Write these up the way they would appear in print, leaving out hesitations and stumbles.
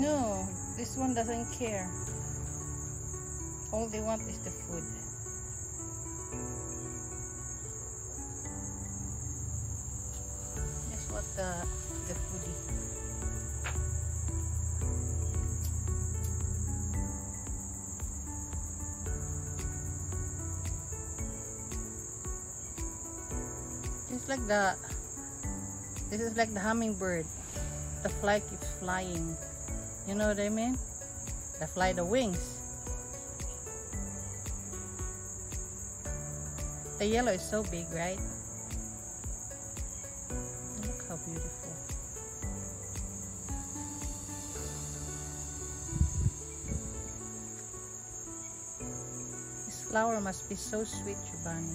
No, this one doesn't care. All they want is the food. That's what the foodie. This is like the hummingbird. The fly keeps flying. You know what I mean? They fly the wings. The yellow is so big, right? Look how beautiful. This flower must be so sweet, Giovanni.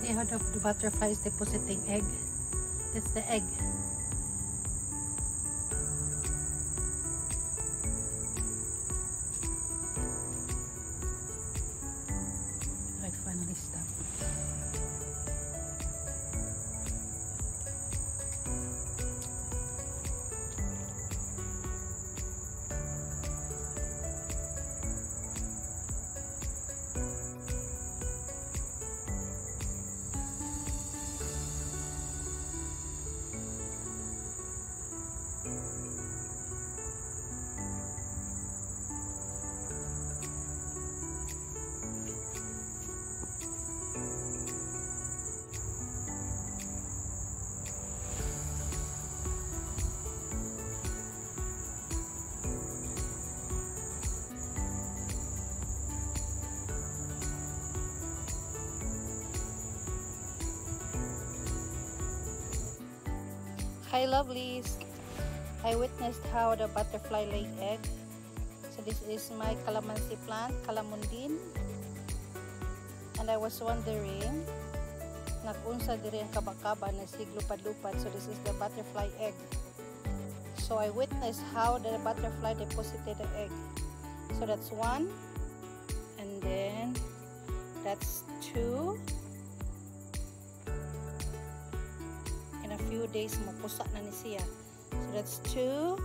See how the butterfly is depositing egg? That's the egg. It finally stopped. Hi lovelies! I witnessed how the butterfly laid egg. So this is my calamansi plant, calamundin. And I was wondering, nakunsa diri ang kabakaba na siglupad-lupad. So this is the butterfly egg. So I witnessed how the butterfly deposited the egg. So that's one. And then that's two. Few days mapusa na ni siya. So that's two.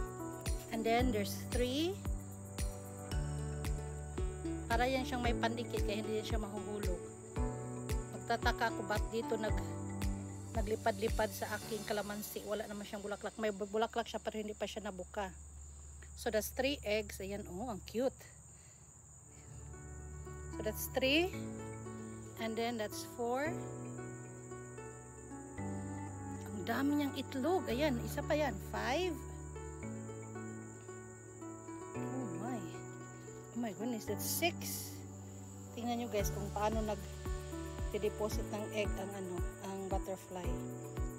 And then there's three. Para yan siyang may pandikit kaya hindi siya mahuhulog. Magtataka ako ba't dito naglipad-lipad sa aking kalamansi. Wala naman siyang bulaklak. May bulaklak siya pero hindi pa siya nabuka. So that's 3 eggs. Ayan, oh, ang cute. So that's 3. And then that's 4. Dami niyang itlog. Ayan, isa pa yan. 5. Oh my goodness, that's 6. Tingnan nyo guys kung paano nag-deposit ng egg ang butterfly.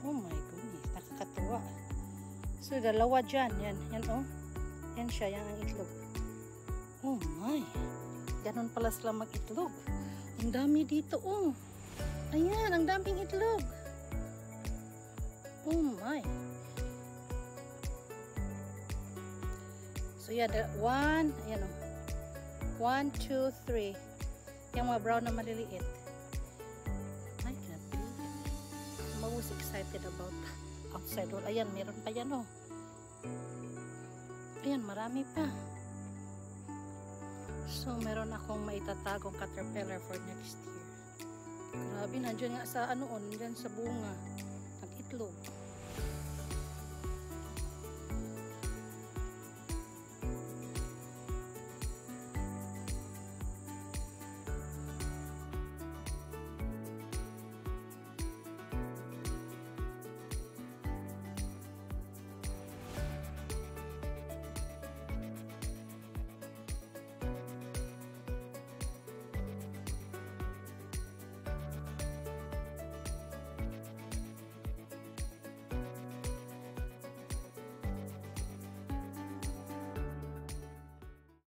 Oh my goodness, nakakatuwa. So, dalawa dyan. Yan oh. Yan siya, yan ang itlog. Oh my. Ganon pala sila mag-itlog. Ang dami dito oh. Ayan, ang daming itlog. Oh my. So yeah, the one, ayan o. 1, 2, 3. Yung mga brown na maliliit. I can't believe it. I'm always excited about outside wall. Ayan, meron pa yan o. Ayan, marami pa. So, meron akong maitatagong caterpillar for next year. Grabe, nandiyan nga sa dyan sa bunga. Nag-itlog.